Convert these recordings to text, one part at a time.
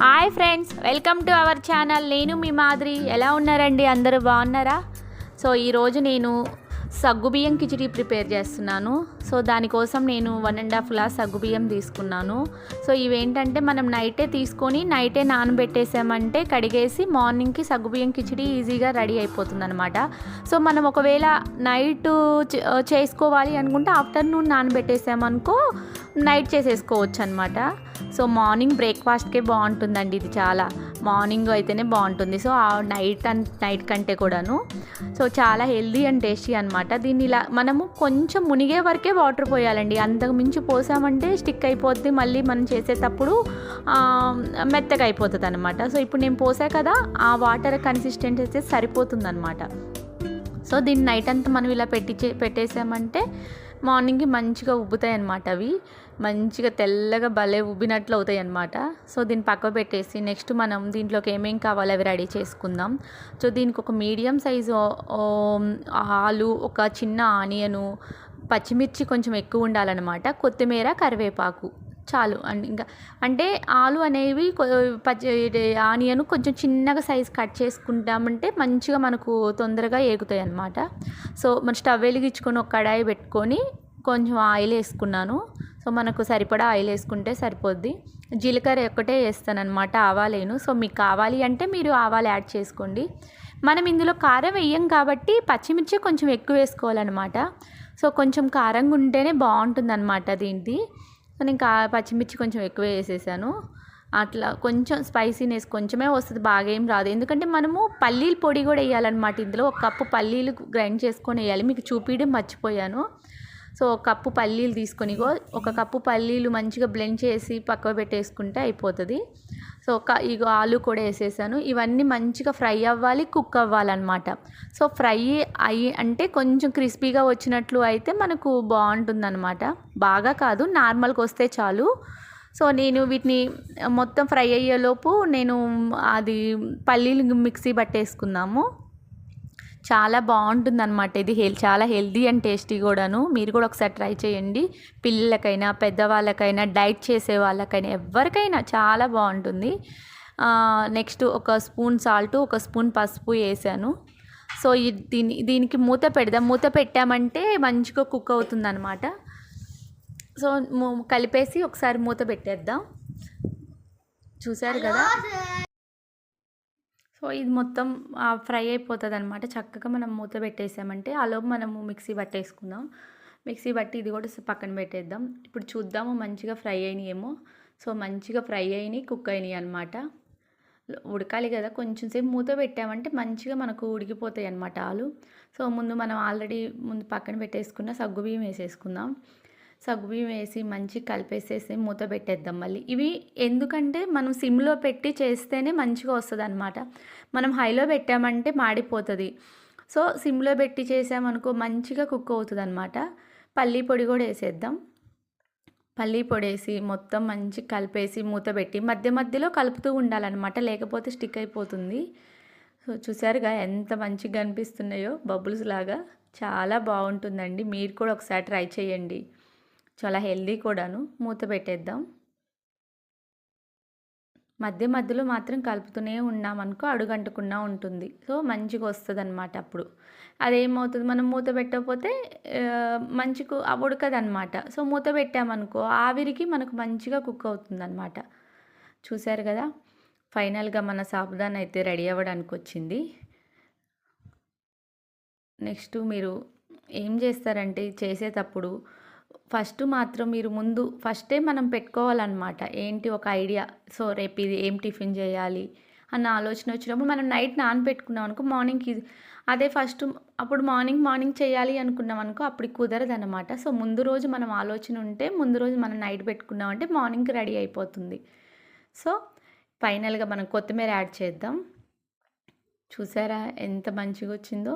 Hi friends, welcome to our channel. నేను మీ మాదిరి. ఎలా ఉన్నారండి? అందరూ బాగున్నారా? సో ఈరోజు నేను సగ్గుబియ్యం కిచిడి ప్రిపేర్ చేస్తున్నాను. సో దానికోసం నేను 1.5 గ్లాస్ సగ్గుబియ్యం తీసుకున్నాను. సో ఇవేంటంటే మనం నైటే తీసుకొని నైటే నానబెట్టేసామంటే కడిగేసి మార్నింగ్కి సగ్గుబియ్యం కిచిడి ఈజీగా రెడీ అయిపోతుంది అనమాట. సో మనం ఒకవేళ నైట్ చేసుకోవాలి అనుకుంటే ఆఫ్టర్నూన్ నానబెట్టేసామనుకో నైట్ చేసేసుకోవచ్చు అనమాట. సో మార్నింగ్ బ్రేక్ఫాస్ట్కే బాగుంటుందండి ఇది. చాలా మార్నింగ్ అయితేనే బాగుంటుంది. సో నైట్ కంటే కూడాను. సో చాలా హెల్దీ అండ్ టేస్టీ అనమాట. దీన్ని ఇలా మనము కొంచెం మునిగే వరకే వాటర్ పోయాలండి. అంతకు మించి పోసామంటే స్టిక్ అయిపోద్ది, మళ్ళీ మనం చేసేటప్పుడు మెత్తగా అయిపోతుంది అనమాట. సో ఇప్పుడు నేను పోసా కదా, ఆ వాటర్ కన్సిస్టెన్సీ అయితే సరిపోతుంది అనమాట. సో దీన్ని నైట్ అంతా మనం ఇలా పెట్టేసామంటే మార్నింగ్కి మంచిగా ఉబ్బుతాయి అన్నమాట. అవి మంచిగా తెల్లగా భలే ఉబ్బినట్లు అవుతాయి అన్నమాట. సో దీన్ని పక్క పెట్టేసి నెక్స్ట్ మనం దీంట్లోకి ఏమేం కావాలో అవి రెడీ చేసుకుందాం. సో దీనికి ఒక మీడియం సైజు ఆలు, ఒక చిన్న ఆనియను, పచ్చిమిర్చి కొంచెం ఎక్కువ ఉండాలన్నమాట, కొత్తిమీర, కరివేపాకు చాలు. అండ్ ఇంకా అంటే ఆలు అనేవి ఆనియన్ కొంచెం చిన్నగా సైజ్ కట్ చేసుకుంటామంటే మంచిగా మనకు తొందరగా ఏగుతాయి అన్నమాట. సో మన స్టవ్ వెలిగించుకొని ఒక కడాయి పెట్టుకొని కొంచెం ఆయిల్ వేసుకున్నాను. సో మనకు సరిపడా ఆయిల్ వేసుకుంటే సరిపోద్ది. జీలకర్ర ఒక్కటే వేస్తానన్నమాట, ఆవాలేను. సో మీకు కావాలి అంటే మీరు ఆవాలు యాడ్ చేసుకోండి. మనం ఇందులో కారం వేయం కాబట్టి పచ్చిమిర్చి కొంచెం ఎక్కువ వేసుకోవాలన్నమాట. సో కొంచెం కారంగా ఉంటేనే బాగుంటుంది అనమాట దీనికి. నేను పచ్చిమిర్చి కొంచెం ఎక్కువ వేసేసాను. అట్లా కొంచెం స్పైసీనెస్ కొంచెమే వస్తుంది, బాగా ఏం రాదు. ఎందుకంటే మనము పల్లీల పొడి కూడా వేయాలన్నమాట ఇందులో. 1 కప్పు పల్లీలు గ్రైండ్ చేసుకొని వేయాలి, మీకు చూపించడం మర్చిపోయాను. సో 1 కప్పు పల్లీలు తీసుకొని 1 కప్పు పల్లీలు మంచిగా బ్లెండ్ చేసి పక్కన పెట్టేసుకుంటే అయిపోతుంది. సో ఇగో ఆలు కూడా వేసేసాను. ఇవన్నీ మంచిగా ఫ్రై అవ్వాలి, కుక్ అవ్వాలన్నమాట. సో ఫ్రై అయ్యి అంటే కొంచెం క్రిస్పీగా వచ్చినట్లు అయితే మనకు బాగుంటుందన్నమాట. బాగా కాదు, నార్మల్గా వస్తే చాలు. సో నేను వీటిని మొత్తం ఫ్రై అయ్యేలోపు నేను అది పల్లీలు మిక్సీ పట్టేసుకుందాము. చాలా బాగుంటుంది అనమాట ఇది. చాలా హెల్దీ అండ్ టేస్టీ కూడాను. మీరు కూడా ఒకసారి ట్రై చేయండి. పిల్లలకైనా, పెద్దవాళ్ళకైనా, డైట్ చేసే వాళ్ళకైనా, ఎవరికైనా చాలా బాగుంటుంది. నెక్స్ట్ 1 స్పూన్ సాల్ట్, 1 స్పూన్ పసుపు వేసాను. సో దీనికి మూత పెడదాం. మూత పెట్టామంటే మంచిగా కుక్ అవుతుంది అనమాట. సో కలిపేసి ఒకసారి మూత పెట్టేద్దాం. చూసారు కదా, సో ఇది మొత్తం ఫ్రై అయిపోతుంది అనమాట. చక్కగా మనం మూత పెట్టేసామంటే ఆలోపు మనము మిక్సీ పట్టేసుకుందాం. మిక్సీ పట్టి ఇది కూడా పక్కన పెట్టేద్దాం. ఇప్పుడు చూద్దాము మంచిగా ఫ్రై అయినాయేమో. సో మంచిగా ఫ్రై అయినాయి, కుక్ అయినాయి అనమాట. ఉడకాలి కదా, కొంచెం సేపు మూత పెట్టామంటే మంచిగా మనకు ఉడికిపోతాయి అనమాట ఆలు. సో మనం ఆల్రెడీ పక్కన పెట్టేసుకున్న సగ్గుబియ్యం వేసేసుకుందాం. సగ్గుబియ్యం వేసి మంచిగా కలిపేసేసి మూత పెట్టేద్దాం మళ్ళీ. ఇవి ఎందుకంటే మనం సిమ్లో పెట్టి చేస్తేనే మంచిగా వస్తుంది అనమాట. మనం హైలో పెట్టామంటే మాడిపోతుంది. సో సిమ్లో పెట్టి చేసామనుకో మంచిగా కుక్ అవుతుంది అనమాట. పల్లీ పొడి కూడా వేసేద్దాం. పల్లీ పొడి వేసి మొత్తం మంచిగా కలిపేసి మూత పెట్టి మధ్య మధ్యలో కలుపుతూ ఉండాలన్నమాట, లేకపోతే స్టిక్ అయిపోతుంది. సో చూసారుగా ఎంత మంచిగా కనిపిస్తున్నాయో బబుల్స్ లాగా. చాలా బాగుంటుందండి, మీరు కూడా ఒకసారి ట్రై చేయండి. చాలా హెల్దీ కూడాను. మూత పెట్టేద్దాం. మధ్య మధ్యలో మాత్రం కలుపుతూనే ఉన్నామనుకో అడుగంటకుండా ఉంటుంది. సో మంచిగా వస్తుంది అనమాట. అప్పుడు అదేమవుతుంది, మనం మూత పెట్టకపోతే మంచిగా ఉడకదనమాట. సో మూత పెట్టామనుకో ఆవిరికి మనకు మంచిగా కుక్ అవుతుంది అనమాట. చూసారు కదా, ఫైనల్గా మన సాబుదానా అయితే రెడీ అవ్వడానికి వచ్చింది. నెక్స్ట్ మీరు ఏం చేస్తారంటే చేసేటప్పుడు ఫస్ట్ మాత్రం మీరు ఫస్టే మనం పెట్టుకోవాలన్నమాట. ఏంటి ఒక ఐడియా. సో రేపు ఇది ఏం టిఫిన్ చేయాలి అన్న ఆలోచన వచ్చినప్పుడు మనం నైట్ నానబెట్టుకున్నాం అనుకో మార్నింగ్కి అదే ఫస్ట్ అప్పుడు మార్నింగ్ చేయాలి అనుకున్నాం అనుకో అప్పుడు కుదరదన్నమాట. సో ముందు రోజు మనం ఆలోచన ఉంటే ముందు రోజు మనం నైట్ పెట్టుకున్నామంటే మార్నింగ్కి రెడీ అయిపోతుంది. సో ఫైనల్గా మనం కొత్తిమీర యాడ్ చేద్దాం. చూసారా ఎంత మంచిగా వచ్చిందో.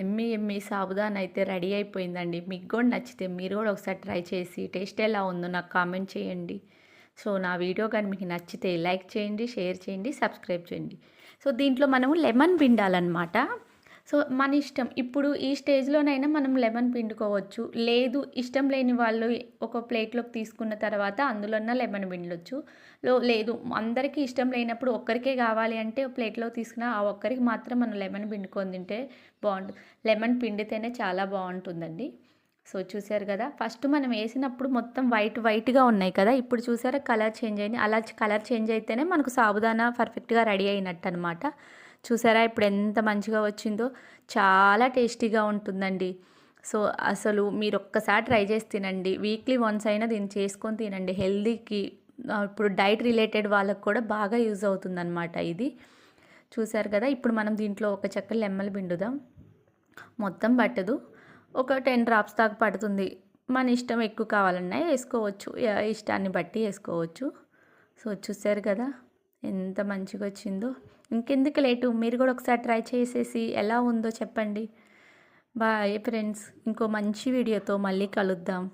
ఎమ్మి సాబుదానా అయితే రెడీ అయిపోయిందండి. మీకు కూడా నచ్చితే మీరు కూడా ఒకసారి ట్రై చేసి టేస్ట్ ఎలా ఉందో నాకు కామెంట్ చేయండి. సో నా వీడియో కానీ మీకు నచ్చితే లైక్ చేయండి, షేర్ చేయండి, సబ్స్క్రైబ్ చేయండి. సో దీంట్లో మనము లెమన్ పిండాలన్నమాట. సో మన ఇష్టం. ఇప్పుడు ఈ స్టేజ్‌లోనైనా మనం లెమన్ పిండుకోవచ్చు. లేదు ఇష్టం లేని వాళ్ళు ఒక ప్లేట్‌లోకి తీసుకున్న తర్వాత అందులోన లెమన్ పిండొచ్చు. లేదు అందరికీ ఇష్టం లేనప్పుడు ఒక్కరికే కావాలి అంటే ప్లేట్‌లోకి తీసుకున్న ఆ ఒక్కరికి మాత్రం మనం లెమన్ పిండుకొని తింటే బావుంటుంది. లెమన్ పిండితేనే చాలా బావుంటుందండి. సో చూసారు కదా! ఫస్ట్ మనం ఏసినప్పుడు మొత్తం వైట్‌గా ఉన్నాయి కదా! ఇప్పుడు చూసారా కలర్ చేంజ్ అయింది. అలా కలర్ చేంజ్ అయితేనే మనకు సాబుదానా పర్ఫెక్ట్‌గా రెడీ అయినట్టనమాట. చూసారా ఇప్పుడు ఎంత మంచిగా వచ్చిందో? చాలా టేస్టీగా ఉంటుందండి. సో అసలు మీరొక్కసారి ట్రై చేసి తినండి. వీక్లీ వన్స్ అయినా దీన్ని చేసుకొని తినండి. హెల్తీకి ఇప్పుడు డైట్ రిలేటెడ్ వాళ్ళకి కూడా బాగా యూజ్ అవుతుందనమాట ఇది. చూసారు కదా! ఇప్పుడు మనం దీంట్లో ఒక చెక్క లెమ్మలు పిండుదాం. మొత్తం పట్టదు. ఒక 10 డ్రాప్స్ దాకా పడుతుంది. మన ఇష్టం ఎక్కువ కావాలన్నా ఏసుకోవచ్చు. ఇష్టాన్ని బట్టి ఏసుకోవచ్చు. సో చూసారు కదా! ఎంత మంచిగొచ్చిందో. ఇంకెందుకు లేటు మీరు కూడా ఒకసారి ట్రై చేసేసి ఎలా ఉందో చెప్పండి. Bye friends. ఇంకో మంచి వీడియోతో మళ్ళీ కలుద్దాం.